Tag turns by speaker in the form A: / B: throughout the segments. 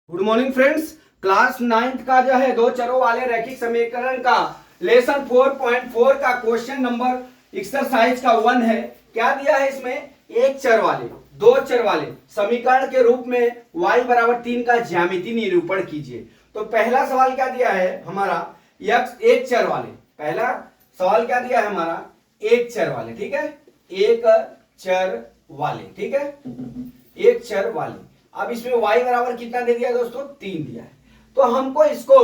A: Good morning friends. Class 9th का जो है दो चरों वाले रैखिक समीकरण का लेसन 4.4 का क्वेश्चन नंबर एक्सरसाइज का 1 है। क्या दिया है इसमें? एक चर वाले दो चर वाले समीकरण के रूप में y बराबर 3 का ज्यामितीय निरूपण कीजिए। तो पहला सवाल क्या दिया है हमारा? x एक चर वाले। पहला सवाल क्या दिया है हमारा? एक चर वाले। ठीक है, एक चर वाले। ठीक है, एक चर वाले। अब इसमें y बराबर कितना दे दिया दोस्तों? 3 दिया है। तो हमको इसको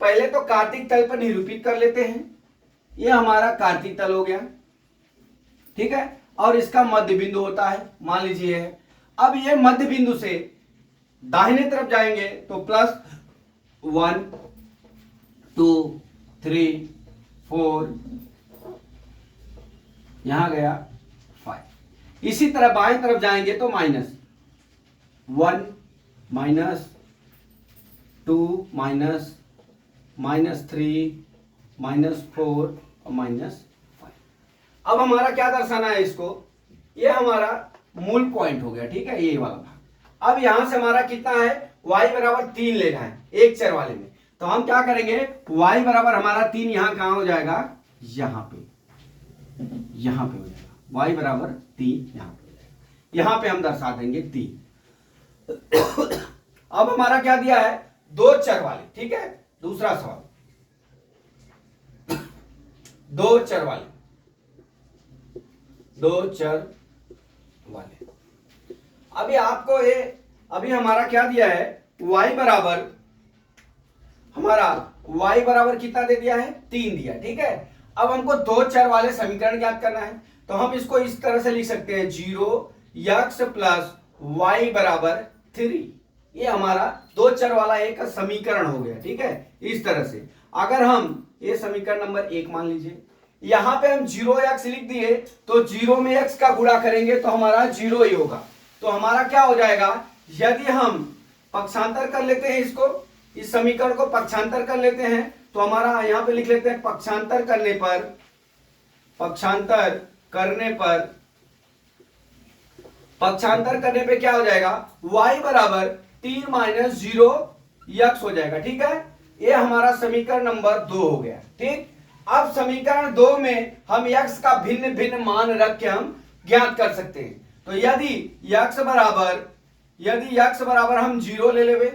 A: पहले तो कार्तीक तल पर निरूपित कर लेते हैं। ये हमारा कार्तीक तल हो गया, ठीक है, और इसका मध्य बिंदु होता है, मान लीजिए है। अब ये मध्य बिंदु से दाहिने तरफ जाएंगे तो +1 2 3 4 यहां गया 5। इसी तरह बाएं तरफ जाएंगे तो -1 -2 -3 -4 और -5। अब हमारा क्या दर्शाना है इसको? ये हमारा मूल पॉइंट हो गया, ठीक है, ये वाला भाग। अब यहां से हमारा कितना है? y बराबर 3 लेना है एक चर वाले में। तो हम क्या करेंगे? y बराबर हमारा 3 यहां कहां हो जाएगा? यहां पे हो जाएगा। y बराबर 3 यहां पे हो जाएगा। यहां पे हम दर्शा देंगे 3। अब हमारा क्या दिया है? दो चर वाले। ठीक है, दूसरा सवाल, दो चर वाले, दो चर वाले। अभी आपको ये अभी हमारा क्या दिया है? y बराबर हमारा y बराबर कितना दे दिया है? 3 दिया। ठीक है, अब हमको दो चर वाले समीकरण ज्ञात करना है। तो हम इसको इस तरह से लिख सकते हैं 0x + y बराबर 3। ये हमारा दो चर वाला एक समीकरण हो गया। ठीक है, इस तरह से अगर हम ये समीकरण नंबर 1 मान लीजिए, यहां पे हम 0x लिख दिए तो 0 में x का गुणा करेंगे तो हमारा 0 ही होगा। तो हमारा क्या हो जाएगा? यदि हम पक्षांतर कर लेते हैं इसको, इस समीकरण को पक्षांतर कर लेते हैं तो हमारा यहां पे लिख लेते हैं पक्षांतर करने पर क्या हो जाएगा? y बराबर 3 - 0x हो जाएगा। ठीक है, ये हमारा समीकरण नंबर 2 हो गया। ठीक, अब समीकरण 2 में हम x का भिन्न भिन्न मान रख के हम ज्ञात कर सकते हैं। तो यदि x बराबर हम 0 ले लेवे,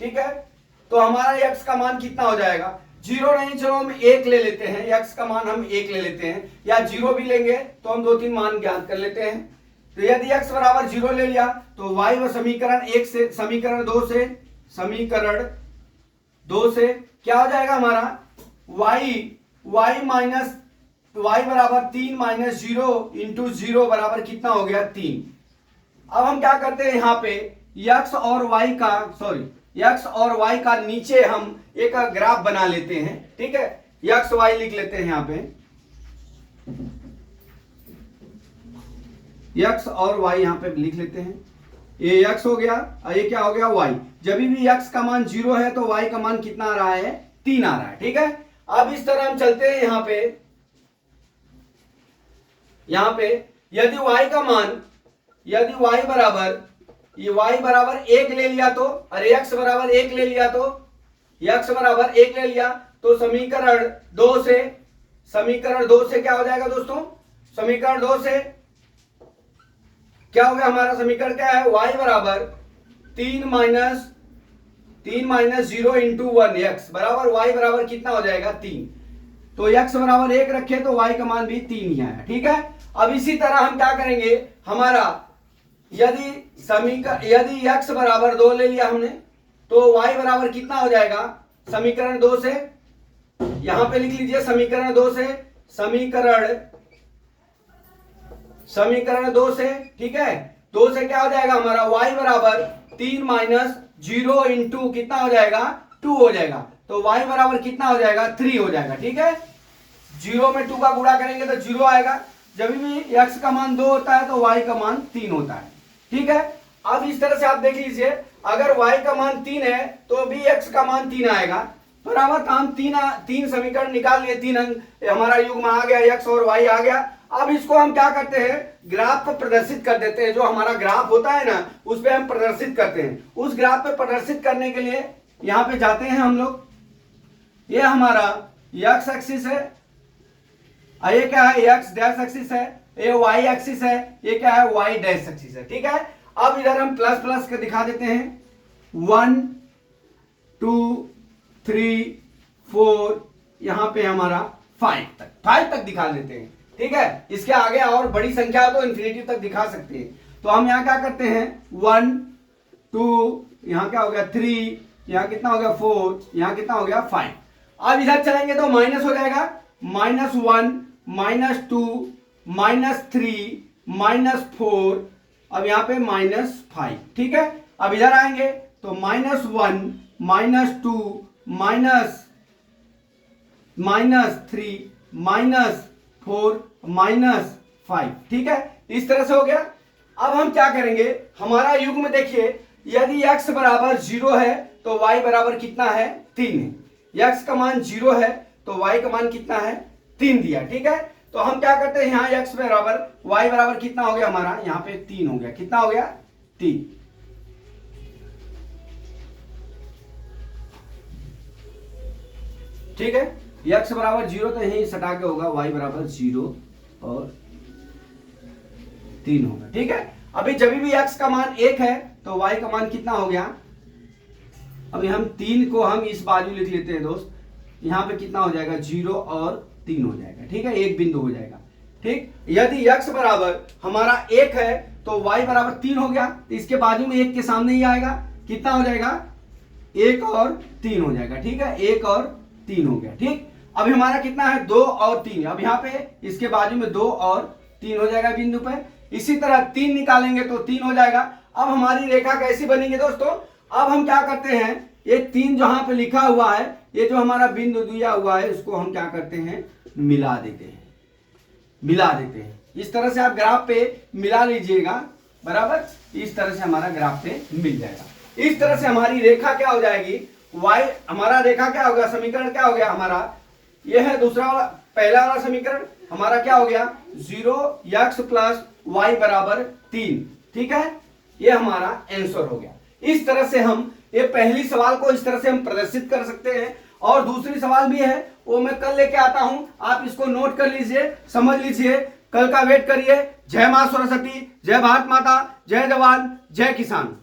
A: ठीक है, तो हमारा x का मान कितना हो जाएगा? 0 नहीं, चलो हम 1 ले लेते हैं, x का मान हम 1 ले लेते हैं, या 0 भी लेंगे तो हम 2-3 मान ज्ञात कर लेते हैं। तो यदि x बराबर 0 ले लिया तो y व समीकरण 2 से क्या हो जाएगा हमारा? y बराबर 3 - 0 × 0 बराबर कितना हो गया? 3। अब हम क्या करते हैं, यहां पे x और y का नीचे हम एक ग्राफ बना लेते हैं। ठीक है, x y लिख लेते हैं यहां पे, x और y यहां पे लिख लेते हैं। ये x हो गया और ये क्या हो गया? y। जब भी x का मान 0 है तो y का मान कितना आ रहा है? 3 आ रहा है। ठीक है, अब इस तरह हम चलते हैं यहां पे यदि y बराबर 1 ले लिया तो, अरे x बराबर 1 ले लिया तो समीकरण 2 से क्या हो जाएगा दोस्तों? समीकरण 2 से क्या हो गया? हमारा समीकरण क्या है? y बराबर 3 - 0 × 1 x बराबर y बराबर कितना हो जाएगा? 3। तो x बराबर 1 रखे तो y का मान भी 3 ही आया। ठीक है, अब इसी तरह हम क्या करेंगे? हमारा यदि x बराबर 2 ले लिया हमने तो y बराबर कितना हो जाएगा? समीकरण 2 से यहां पे लिख लीजिए, समीकरण 2 से, ठीक है, 2 से क्या हो जाएगा हमारा? y बराबर 3 - 0 × कितना हो जाएगा? 2 हो जाएगा। तो y बराबर कितना हो जाएगा? 3 हो जाएगा। ठीक है, 0 में 2 का गुणा करेंगे तो 0 आएगा। जब भी x का मान 2 होता है तो y का मान 3 होता है। ठीक है, अब इस तरह से आप देख लीजिए, अगर y का मान 3 है तो भी x का मान 3 आएगा। बराबर, हम 3 समीकरण निकाल लिए, 3 अंक हमारा युग्म आ गया, x और y आ गया। अब इसको हम क्या करते हैं, ग्राफ पर प्रदर्शित कर देते हैं। जो हमारा ग्राफ होता है ना, उस पर हम प्रदर्शित करते हैं। उस ग्राफ पे प्रदर्शित करने के लिए यहां पे जाते हैं हम लोग। ये हमारा एक्स एक्सिस है, ये क्या है, एक्स डैश एक्सिस है, ये वाई एक्सिस है, ये क्या है, वाई डैश एक्सिस है। ठीक है, अब इधर हम प्लस प्लस के दिखा देते हैं, 1 2 3 4, यहां पे हमारा 5 तक दिखा देते हैं। ठीक है, इसके आगे और बड़ी संख्या तो इन्फिनिटी तक दिखा सकते हैं। तो हम यहाँ क्या करते हैं, 1 2, यहाँ क्या हो गया 3, यहाँ कितना हो गया 4, यहाँ कितना हो गया 5। अब इधर चलेंगे तो माइनस हो जाएगा, -1 -2 -3 -4, अब यहाँ पे -5। ठीक है, अब इधर आएंगे तो -1 -2 -3 -4 -5। ठीक है, इस तरह से हो गया। अब हम क्या करेंगे, हमारा युग्म देखिए, यदि x बराबर 0 है तो y बराबर कितना है, 3 है। x का मान 0 है तो y का मान कितना है, 3 दिया। ठीक है, तो हम क्या करते हैं, यहाँ x बराबर y बराबर कितना हो गया हमारा, यहाँ पे 3 हो गया। कितना हो गया, 3। ठीक है, x बराबर 0 तो यही सटा के होगा, y बराबर 0 और 3 होगा। ठीक है, अभी जब भी x का मान 1 है तो y का मान कितना हो गया, अभी हम 3 को हम इस बाजू लिख लेते हैं दोस्त, यहाँ पे कितना हो जाएगा, 0 और 3 हो जाएगा। ठीक है, एक बिंदु हो जाएगा। ठीक, यदि x बराबर हमारा 1 है तो y बराबर 3 हो गया, तो इसके बाजू में 1 के सामने ही आएगा, कितना हो जाएगा, 1 और 3 हो जाएगा। ठीक है, 1 और 3 हो गया। ठीक, अभी हमारा कितना है, 2 और 3। अब यहाँ पे इसके बाजू में 2 और 3 हो जाएगा बिंदु पे। इसी तरह 3 निकालेंगे तो 3 हो जाएगा। अब हमारी रेखा कैसी बनेगी दोस्तों, अब हम क्या करते हैं, ये 3 जहां पे लिखा हुआ है, ये जो हमारा बिंदु दिया हुआ है, इसको हम क्या करते हैं, मिला देते हैं, मिला देते हैं। इस तरह से आप ग्राफ पे मिला लीजिएगा, बराबर, इस तरह से हमारा ग्राफ पे मिल जाएगा। इस तरह से हमारी रेखा क्या हो जाएगी, y, हमारा रेखा क्या होगा, समीकरण क्या हो गया हमारा, ये है दूसरा वाला, पहला वाला समीकरण हमारा क्या हो गया, 0x + y बराबर 3। ठीक है, ये हमारा आंसर हो गया। इस तरह से हम ये पहली सवाल को इस तरह से हम प्रदर्शित कर सकते हैं। और दूसरी सवाल भी है, वो मैं कल लेके आता हूं, आप इसको नोट कर लीजिए, समझ लीजिए, कल का वेट करिए। जय मां सरस्वती, जय भारत माता, जय जवान, जय किसान।